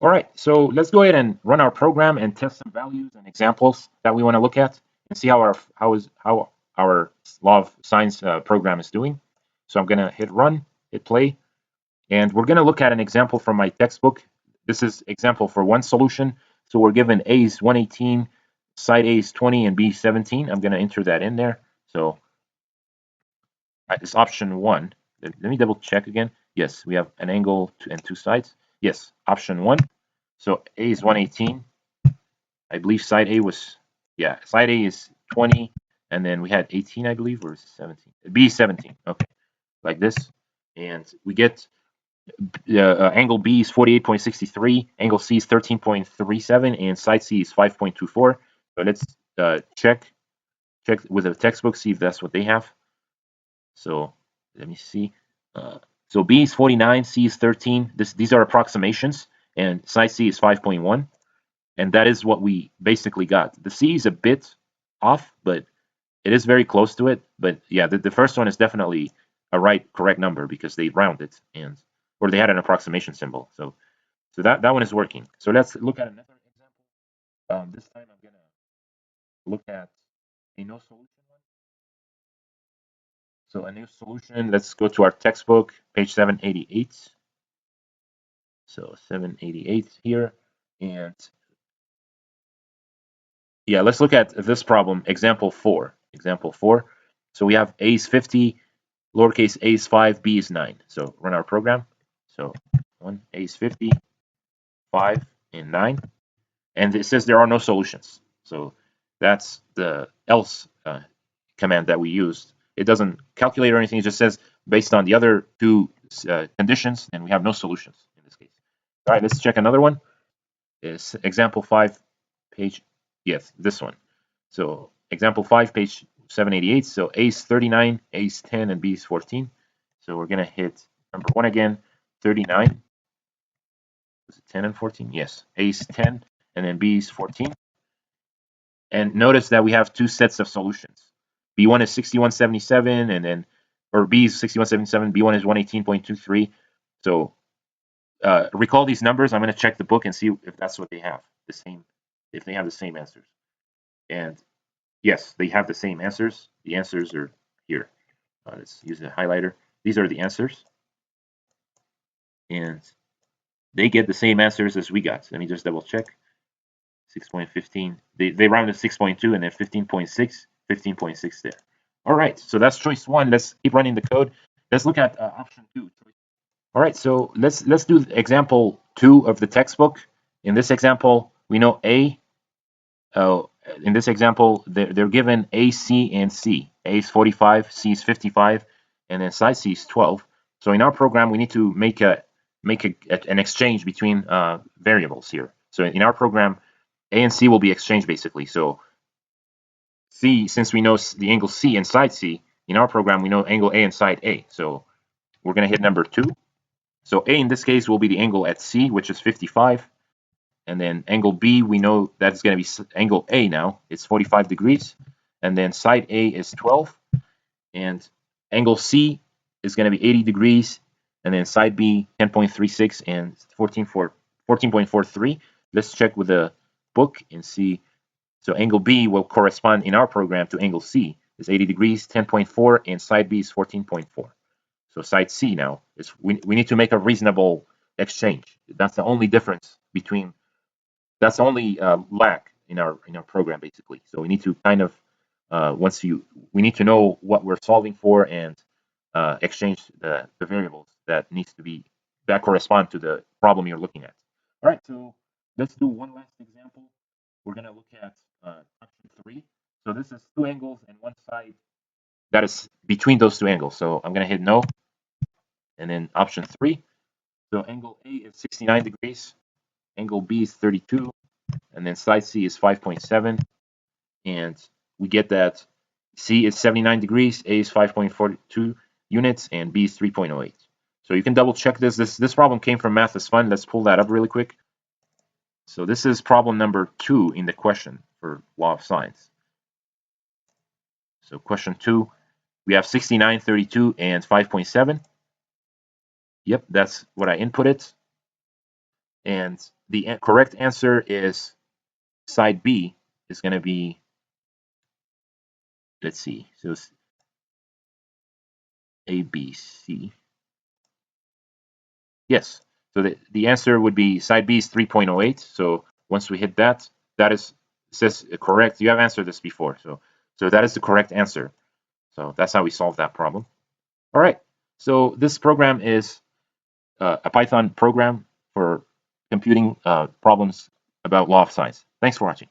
All right, so let's go ahead and run our program and test some values and examples that we want to look at and see how our law of science program is doing. So I'm gonna hit run, hit play, and we're gonna look at an example from my textbook. This is example for one solution. So we're given A is 118, side A is 20, and B is 17. I'm gonna enter that in there. So it's option one. Let me double check again. Yes, we have an angle and two sides. Yes, option one. So A is 118. I believe side A was, yeah, side A is 20, and then we had 18, I believe, or is it 17? B is 17. Okay, like this. And we get angle B is 48.63, angle C is 13.37, and side C is 5.24. So let's check with the textbook, see if that's what they have. So let me see. Uh, so B is 49, C is 13. These are approximations, and side C is 5.1. And that is what we basically got. The C is a bit off, but it is very close to it. But yeah, the first one is definitely a correct number because they round it and or they had an approximation symbol. So that one is working. So let's look at another example. This time I'm gonna look at a no solution one. So a new solution. Let's go to our textbook, page 788. So 788 here, and yeah, let's look at this problem, example 4. Example 4. So we have A is 50, lowercase a is 5, B is 9. So run our program. So 1, A is 50, 5, and 9. And it says there are no solutions. So that's the else command that we used. It doesn't calculate or anything. It just says based on the other two conditions, and we have no solutions in this case. All right, let's check another one. Is example 5, page, yes, this one. So example 5, page 788. So A is 39, A is 10, and B is 14. So we're going to hit number 1 again, 39. Was it 10 and 14? Yes. A is 10, and then B is 14. And notice that we have two sets of solutions. B1 is 6177, and then, or B is 6177, B1 is 118.23. So recall these numbers. I'm going to check the book and see if that's what they have, the same, if they have the same answers. And yes, they have the same answers. The answers are here. Let's use a highlighter. These are the answers, and they get the same answers as we got. Let me just double check. 6.15. They rounded 6.2 and then 15.6, 15.6 there. All right, so that's choice one. Let's keep running the code. Let's look at option two. All right, so let's do example 2 of the textbook. In this example, we know A. In this example, they're given A, C, and C. A is 45, C is 55, and then side C is 12. So in our program, we need to make an exchange between variables here. So in our program, A and C will be exchanged basically. So C, since we know the angle C and side C, in our program we know angle A and side A. So we're going to hit number 2. So A in this case will be the angle at C, which is 55. And then angle B, we know that's going to be angle A now. It's 45 degrees. And then side A is 12. And angle C is going to be 80 degrees. And then side B, 10.36 and 14.43. Let's check with the book and see. So angle B will correspond in our program to angle C. Is 80 degrees, 10.4, and side B is 14.4. So side C now is we need to make a reasonable exchange. That's the only difference between that's the only lack in our program basically. So we need to kind of we need to know what we're solving for and exchange the variables that needs to be that correspond to the problem you're looking at. All right, so let's do one last example. We're gonna look at option 3. So this is two angles and one side that is between those two angles. So I'm gonna hit no, and then option 3. So angle A is 69 degrees, angle B is 32, and then side C is 5.7, and we get that C is 79 degrees, A is 5.42 units, and B is 3.08. So you can double check this. This problem came from Math is Fun. Let's pull that up really quick. So this is problem number 2 in the question for law of science. So question 2, we have 69, 32, and 5.7. Yep, that's what I inputted. And the correct answer is side B is going to be, let's see, so it's A, B, C. Yes, so the answer would be side B is 3.08. So once we hit that, that is, says correct. You have answered this before, so that is the correct answer. So that's how we solve that problem. All right, so this program is a Python program for computing problems about law of science. Thanks for watching.